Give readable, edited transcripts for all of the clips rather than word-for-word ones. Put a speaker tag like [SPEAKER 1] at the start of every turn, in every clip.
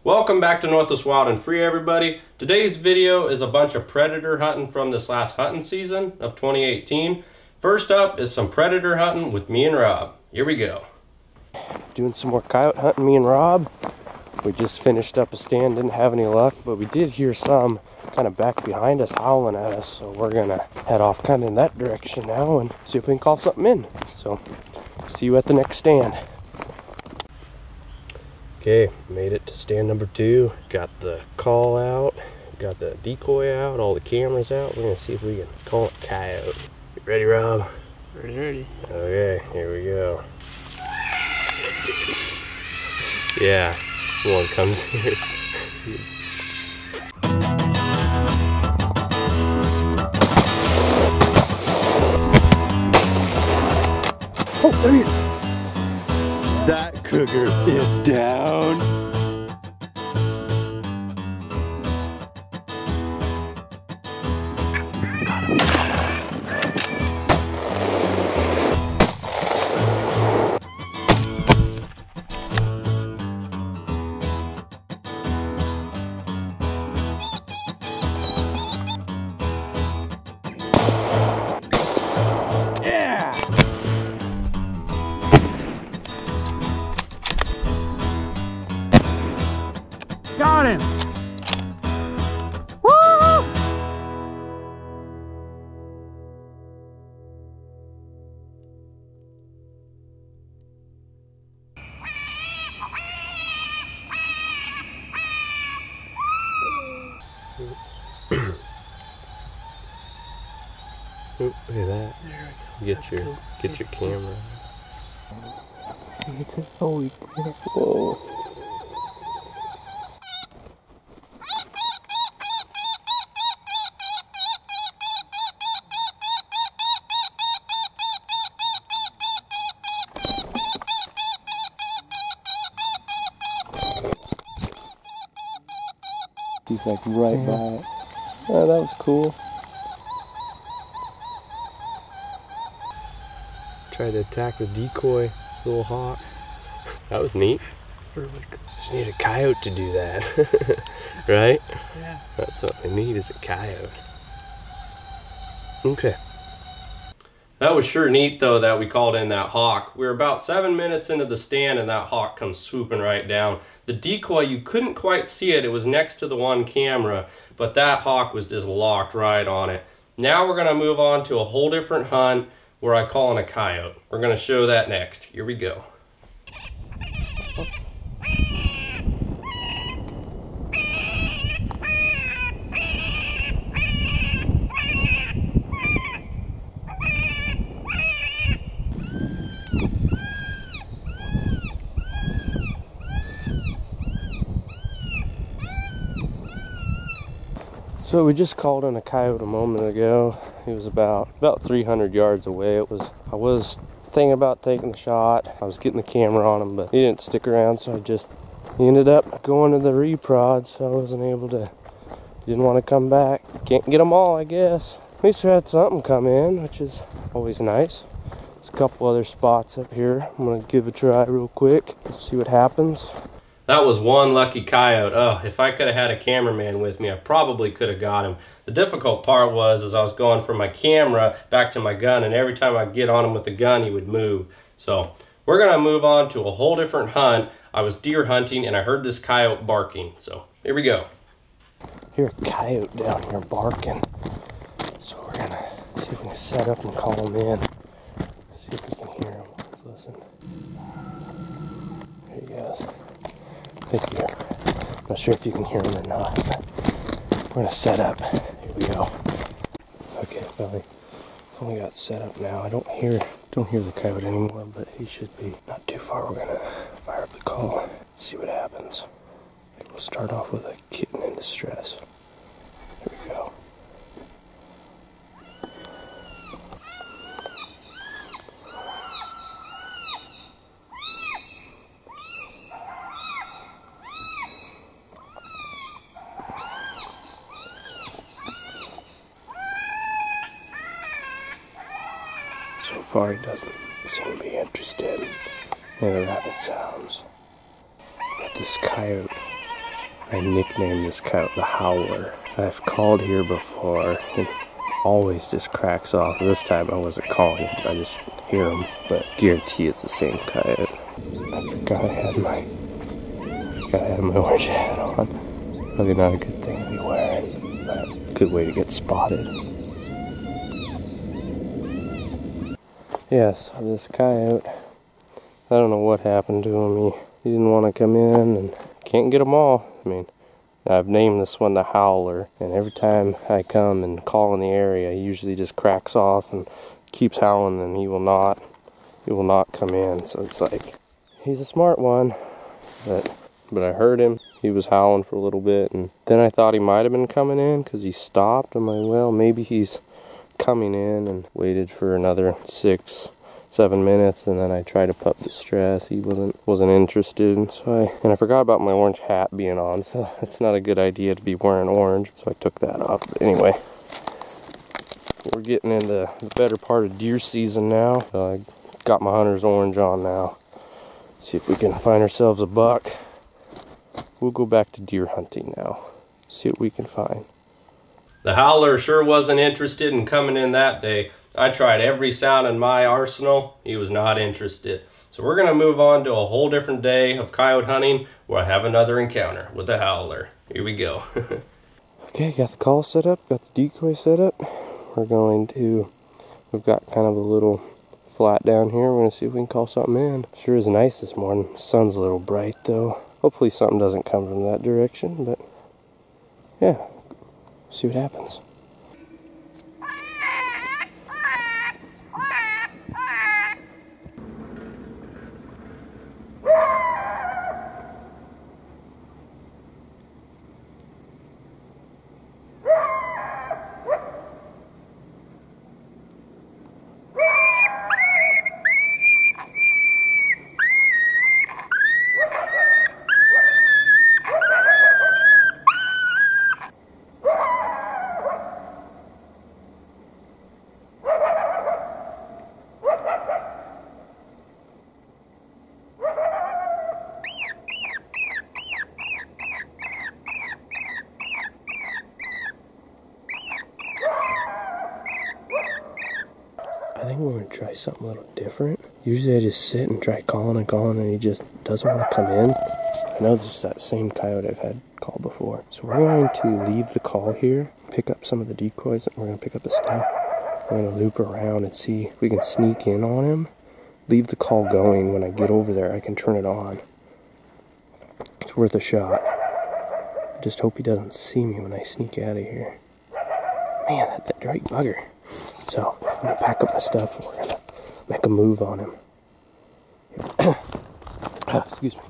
[SPEAKER 1] Welcome back to Northwest Wild and Free, everybody. Today's video is a bunch of predator hunting from this last hunting season of 2018. First up is some predator hunting with me and Rob. Here we go. Doing some more coyote hunting, me and Rob. We just finished up a stand, didn't have any luck, but we did hear some kind of back behind us howling at us. So we're gonna head off kind of in that direction now and see if we can call something in. So see you at the next stand. Okay, made it to stand number 2. Got the call out, got the decoy out, all the cameras out. We're gonna see if we can call it coyote. You ready, Rob?
[SPEAKER 2] Ready.
[SPEAKER 1] Okay, here we go. Yeah, one comes here.
[SPEAKER 2] Oh, there he is. That cougar is down. Got him! Woo!
[SPEAKER 1] Look at that. Get your camera.
[SPEAKER 2] Holy crap. Whoa. He's like right by it. Oh, that was cool.
[SPEAKER 1] Tried to attack the decoy, little hawk. That was neat. Just need a coyote to do that, right?
[SPEAKER 2] Yeah.
[SPEAKER 1] That's what we need, is a coyote. Okay. That was sure neat though that we called in that hawk. We were about 7 minutes into the stand and that hawk comes swooping right down. The decoy, you couldn't quite see it. It was next to the one camera, but that hawk was just locked right on it. Now we're gonna move on to a whole different hunt where I call in a coyote. We're gonna show that next. Here we go. So we just called in a coyote a moment ago. He was about 300 yards away. I was thinking about taking the shot. I was getting the camera on him, but he didn't stick around, so he ended up going to the reprod, so I wasn't able to, didn't want to come back. Can't get them all, I guess. At least we had something come in, which is always nice. There's a couple other spots up here. I'm gonna give it a try real quick, see what happens. That was one lucky coyote. Oh, if I could have had a cameraman with me, I probably could have got him. The difficult part was as I was going from my camera back to my gun, and every time I'd get on him with the gun, he would move. So we're gonna move on to a whole different hunt. I was deer hunting and I heard this coyote barking. So here we go. Hear a coyote down here barking. So we're gonna see if we can set up and call him in. See if we can hear him. Let's listen. There he goes. I'm not sure if you can hear him or not, but we're gonna set up. Here we go. Okay, finally got set up now. I don't hear the coyote anymore, but he should be not too far. We're gonna fire up the call, see what happens. We'll start off with a kitten in distress. Here we go. So far he doesn't seem to be interested in the rabbit sounds. But this coyote I nicknamed this coyote the Howler. I've called here before and always just cracks off. This time I wasn't calling it, I just hear him, but guarantee it's the same coyote. I forgot I had my orange hat on. Probably not a good thing to be wearing, but good way to get spotted. Yeah, so this coyote, I don't know what happened to him. He didn't want to come in, and can't get them all. I mean, I've named this one the Howler, and every time I come and call in the area, he usually just cracks off and keeps howling, and he will not come in. So it's like, he's a smart one, but I heard him. He was howling for a little bit, and then I thought he might have been coming in because he stopped. I'm like, well, maybe he's coming in, and waited for another 6-7 minutes, and then I tried to pup distress. He wasn't interested, and I forgot about my orange hat being on, so it's not a good idea to be wearing orange, so I took that off. But anyway, we're getting into the better part of deer season now. I got my hunter's orange on now. See if we can find ourselves a buck. We'll go back to deer hunting now. See what we can find. The Howler sure wasn't interested in coming in that day. I tried every sound in my arsenal. He was not interested. So we're going to move on to a whole different day of coyote hunting where I have another encounter with the Howler. Here we go. Okay, got the call set up, got the decoy set up. We've got kind of a little flat down here. We're going to see if we can call something in. Sure is nice this morning. The sun's a little bright though. Hopefully something doesn't come from that direction, but yeah, see what happens. I think we're going to try something a little different. Usually I just sit and try calling and he just doesn't want to come in. I know this is that same coyote I've had call before. So we're going to leave the call here, pick up some of the decoys, and we're going to pick up the stuff. We're going to loop around and see if we can sneak in on him. Leave the call going. When I get over there, I can turn it on. It's worth a shot. I just hope he doesn't see me when I sneak out of here. Man, that dirty bugger. So, I'm going to pack up my stuff and we're going to make a move on him. Excuse me.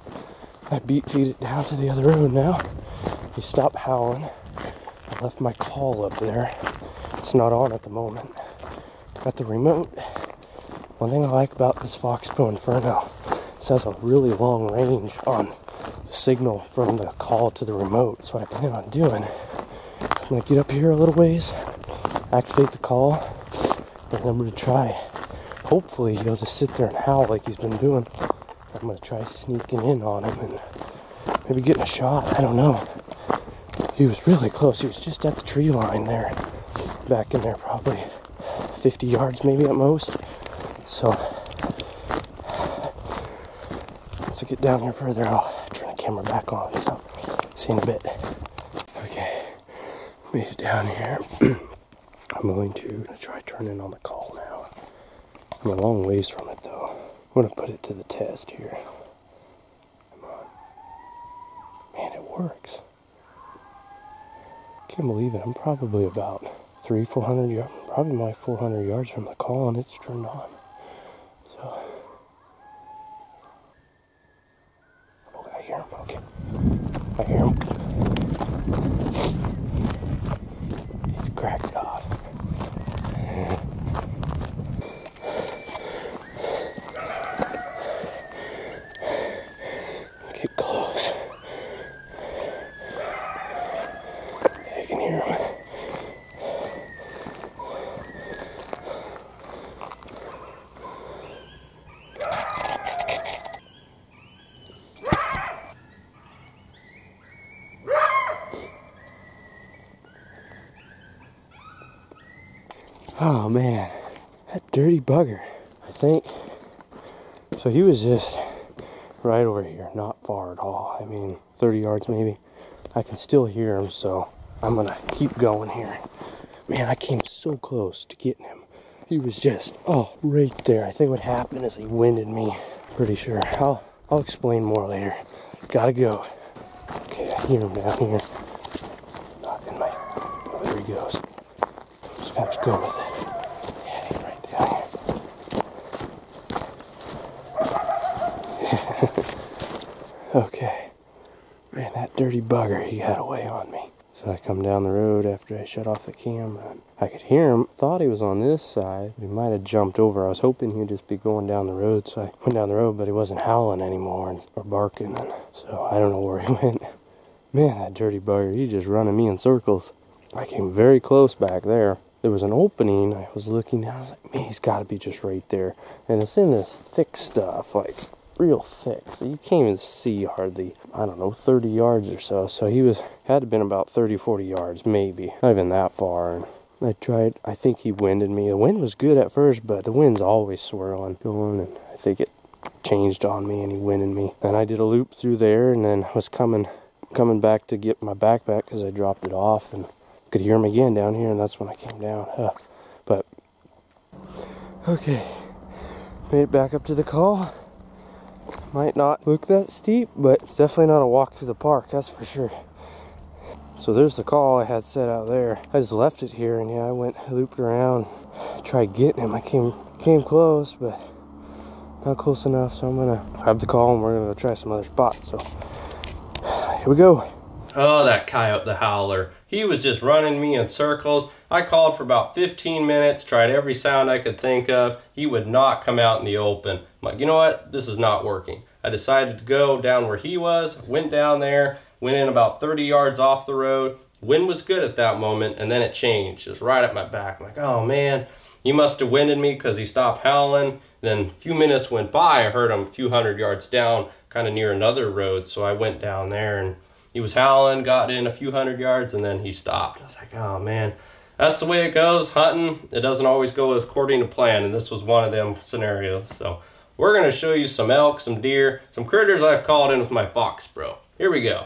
[SPEAKER 1] I feed it down to the other road now. He stopped howling. I left my call up there. It's not on at the moment. Got the remote. One thing I like about this Foxbow Inferno, it has a really long range on the signal from the call to the remote. So what I plan on doing, I'm going to get up here a little ways, activate the call, and I'm going to try, hopefully he'll just sit there and howl like he's been doing. I'm going to try sneaking in on him and maybe getting a shot. I don't know. He was really close. He was just at the tree line there. Back in there probably 50 yards maybe at most. So, once I get down here further, I'll turn the camera back on. So, see you in a bit. Okay, made it down here. I'm going to try turning on the call now. I'm a long ways from it though. I'm going to put it to the test here. Come on. Man, it works. Can't believe it. I'm probably about 300-400 yards, probably my 400 yards from the call, and it's turned on. So, oh, I hear him. Okay, I hear him. He's cracked it off. Get close. I can hear him. Oh man, that dirty bugger. I think, so he was just right over here, not far at all. I mean, 30 yards maybe. I can still hear him, so I'm gonna keep going here. Man, I came so close to getting him. He was just, oh, right there. I think what happened is he winded me. Pretty sure. I'll explain more later. Gotta go. Okay, I hear him down here. Not in my, oh, there he goes. Just gonna have to go with it. Yeah, he's right down here. Okay. Man, that dirty bugger, he got away on me. So I come down the road after I shut off the camera. I could hear him. Thought he was on this side. He might have jumped over. I was hoping he'd just be going down the road. So I went down the road, but he wasn't howling anymore or barking. And so I don't know where he went. Man, that dirty bugger, he's just running me in circles. I came very close back there. There was an opening. I was looking down. I was like, man, he's got to be just right there. And it's in this thick stuff, like real thick, so you can't even see hardly, I don't know, 30 yards or so. So he had to have been about 30-40 yards maybe, not even that far. And I tried, I think he winded me. The wind was good at first, but the wind's always swirling, going, and I think it changed on me and he winded me. And I did a loop through there, and then was coming back to get my backpack because I dropped it off, and could hear him again down here, and that's when I came down. But okay, made it back up to the call. Might not look that steep, but it's definitely not a walk through the park, that's for sure. So there's the call I had set out there. I just left it here, and yeah, I looped around, tried getting him. I came close, but not close enough, so I'm gonna grab the call and we're gonna go try some other spots. So here we go.
[SPEAKER 3] Oh, that coyote, the howler. He was just running me in circles. I called for about 15 minutes, tried every sound I could think of. He would not come out in the open. I'm like, you know what? This is not working. I decided to go down where he was, went down there, went in about 30 yards off the road. Wind was good at that moment, and then it changed. It was right at my back. I'm like, oh man, he must have winded me because he stopped howling. Then a few minutes went by, I heard him a few hundred yards down, kind of near another road. So I went down there, and he was howling, got in a few hundred yards, and then he stopped. I was like, oh man, that's the way it goes. Hunting, it doesn't always go according to plan, and this was one of them scenarios. So we're gonna show you some elk, some deer, some critters I've called in with my Fox Pro. Here we go.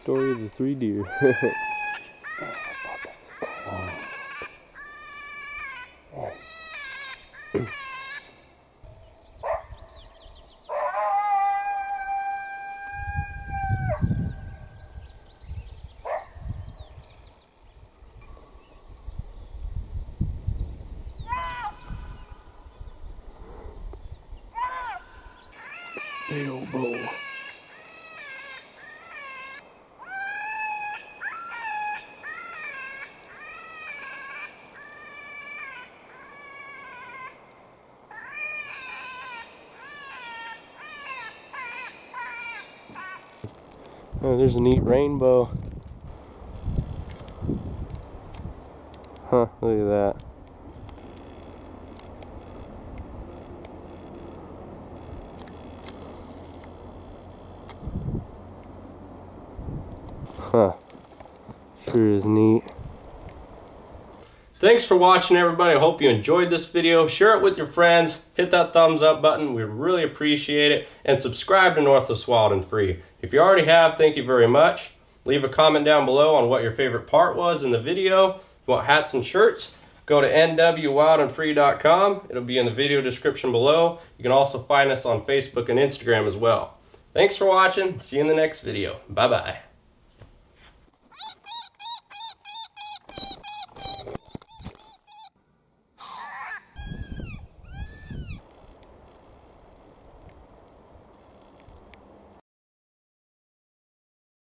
[SPEAKER 1] Story of the 3 deer.
[SPEAKER 2] I thought that was a coyote.
[SPEAKER 1] Big old bull. Oh, there's a neat rainbow. Huh, look at that. Huh, sure is neat.
[SPEAKER 3] Thanks for watching, everybody. I hope you enjoyed this video. Share it with your friends. Hit that thumbs up button. We really appreciate it. And subscribe to Northwest Wild and Free. If you already have, thank you very much. Leave a comment down below on what your favorite part was in the video. If you want hats and shirts, go to nwwildandfree.com. It'll be in the video description below. You can also find us on Facebook and Instagram as well. Thanks for watching. See you in the next video. Bye-bye.